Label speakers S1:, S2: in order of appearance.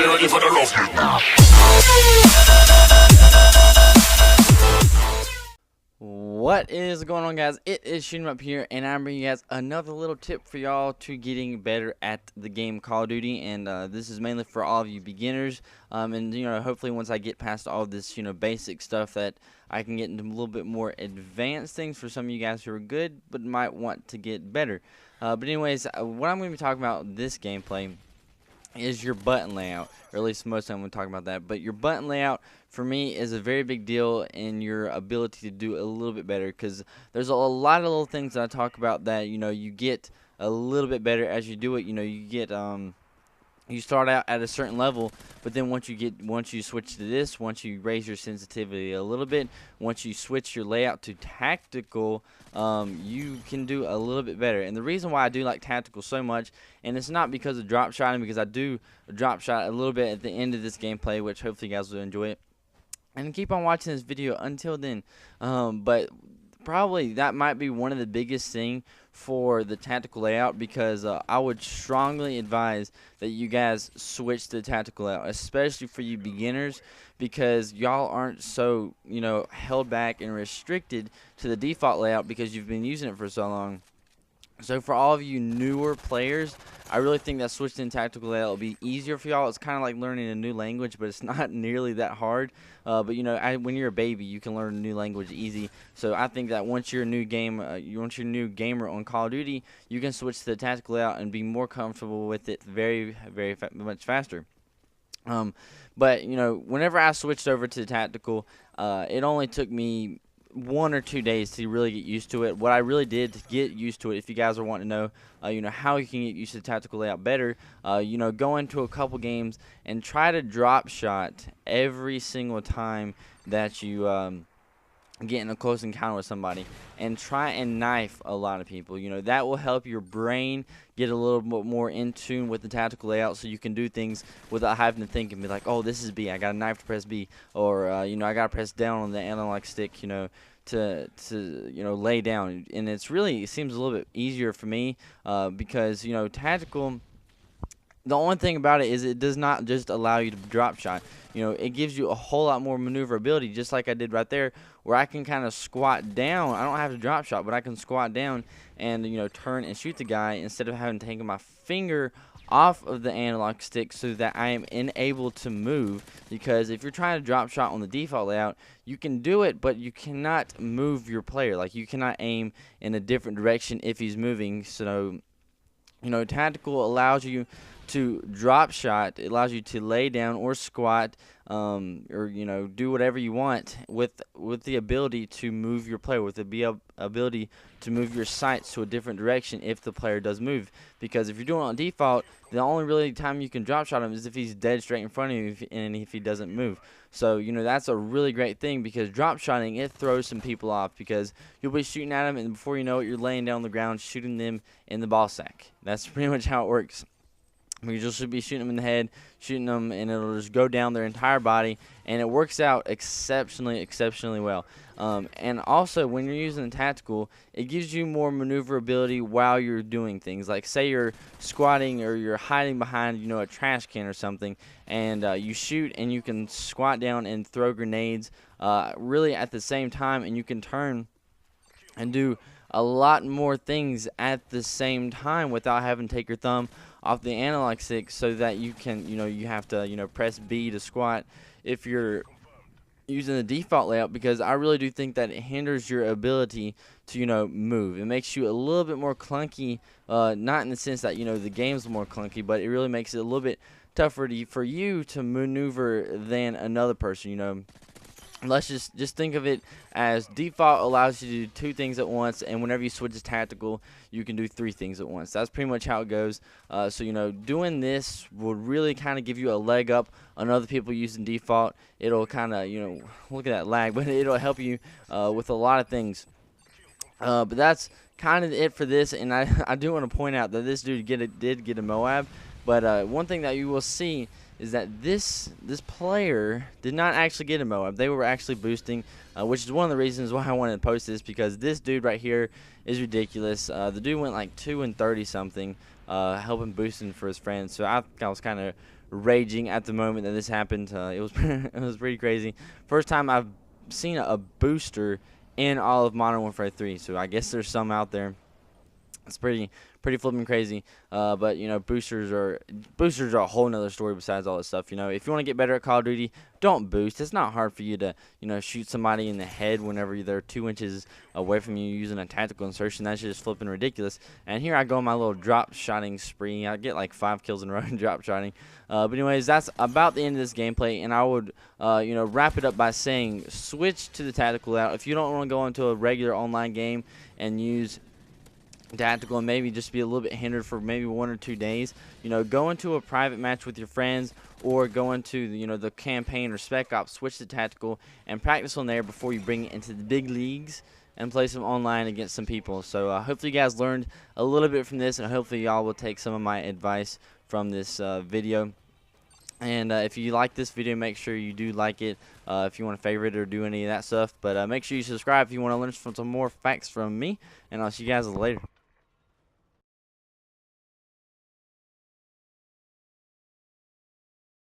S1: ready for the rough.
S2: What is going on, guys? It is Shooting Up here, and I'm bringing you guys another little tip for y'all to getting better at the game Call of Duty. And this is mainly for all of you beginners. And hopefully once I get past all this, basic stuff, that I can get into a little bit more advanced things for some of you guys who are good but might want to get better. But anyways, what I'm going to be talking about this gameplay is your button layout, or at least most of them we talk about that. But your button layout for me is a very big deal in your ability to do a little bit better, because there's a lot of little things that I talk about that you get a little bit better as you do it. You get you start out at a certain level, but then once you switch to this, once you raise your sensitivity a little bit, once you switch your layout to tactical, you can do a little bit better. And the reason why I do like tactical so much, and it's not because of drop shotting, because I do drop shot a little bit at the end of this gameplay, which hopefully you guys will enjoy it. And keep on watching this video until then. But probably that might be one of the biggest thing for the tactical layout, because I would strongly advise that you guys switch to the tactical layout, especially for you beginners, because y'all aren't so held back and restricted to the default layout because you've been using it for so long. So for all of you newer players, I really think that switching to tactical layout will be easier for y'all. It's kind of like learning a new language, but it's not nearly that hard. But when you're a baby, you can learn a new language easy. So I think that once you're a new gamer on Call of Duty, you can switch to the tactical layout and be more comfortable with it very, very much faster. But whenever I switched over to the tactical, it only took me 1 or 2 days to really get used to it. What I really did to get used to it, if you guys are wanting to know, how you can get used to the tactical layout better, go into a couple games and try to drop shot every single time that you get in a close encounter with somebody, and try and knife a lot of people. That will help your brain get a little bit more in tune with the tactical layout, so you can do things without having to think and be like, oh, this is B, I got a knife to press B, or I got to press down on the analog stick, to lay down. And it seems a little bit easier for me, because tactical, the only thing about it is it does not just allow you to drop shot. It gives you a whole lot more maneuverability, just like I did right there, where I can kind of squat down. I don't have to drop shot, but I can squat down and turn and shoot the guy instead of having to take my finger off of the analog stick, so that I am unable to move. Because if you're trying to drop shot on the default layout, you can do it, but you cannot move your player. Like, you cannot aim in a different direction if he's moving. So tactical allows you to drop shot. It allows you to lay down or squat, or do whatever you want with the ability to move your player, with the ability to move your sights to a different direction if the player does move. Because if you're doing it on default, the only really time you can drop shot him is if he's dead straight in front of you, and if he doesn't move. So that's a really great thing, because drop shotting, it throws some people off, because you'll be shooting at them, and before you know it, you're laying down on the ground shooting them in the ball sack. That's pretty much how it works. You just should be shooting them in the head, shooting them, and it'll just go down their entire body, and it works out exceptionally well. And also, when you're using the tactical, it gives you more maneuverability while you're doing things. Like, say you're squatting or you're hiding behind, a trash can or something, and you shoot, and you can squat down and throw grenades really at the same time, and you can turn and do a lot more things at the same time without having to take your thumb off the analog stick, so that you can, you have to, press B to squat if you're using the default layout, because I really do think that it hinders your ability to, move. It makes you a little bit more clunky, not in the sense that, the game's more clunky, but it really makes it a little bit tougher for you to maneuver than another person. Let's just think of it as default allows you to do 2 things at once, and whenever you switch to tactical, you can do 3 things at once. That's pretty much how it goes. So doing this will really kind of give you a leg up on other people using default. It'll kind of look at that lag, but it'll help you with a lot of things. But that's kind of it for this, and I do want to point out that this dude did get a Moab, but one thing that you will see is that this player did not actually get a Moab. They were actually boosting, which is one of the reasons why I wanted to post this, because this dude right here is ridiculous. The dude went like 2 and 30 something, helping boosting for his friends. So I was kind of raging at the moment that this happened. It was it was pretty crazy. First time I've seen a booster in all of Modern Warfare 3, so I guess there's some out there. It's pretty flipping crazy. But you know, boosters are a whole nother story besides all this stuff. You know, if you want to get better at Call of Duty, don't boost. It's not hard for you to, you know, shoot somebody in the head whenever they're 2 inches away from you using a tactical insertion. That's just flipping ridiculous. And here I go on my little drop shotting spree. I get like 5 kills in a row in drop shotting. But anyways, that's about the end of this gameplay, and I would you know, wrap it up by saying switch to the tactical out. If you don't want to go into a regular online game and use tactical and maybe just be a little bit hindered for maybe 1 or 2 days, you know, go into a private match with your friends or go into you know, the campaign or spec ops, switch to tactical and practice on there before you bring it into the big leagues and play some online against some people. So hopefully you guys learned a little bit from this, and hopefully y'all will take some of my advice from this video. And if you like this video, make sure you do like it if you want to favorite it or do any of that stuff. But make sure you subscribe if you want to learn some more facts from me, and I'll see you guys later.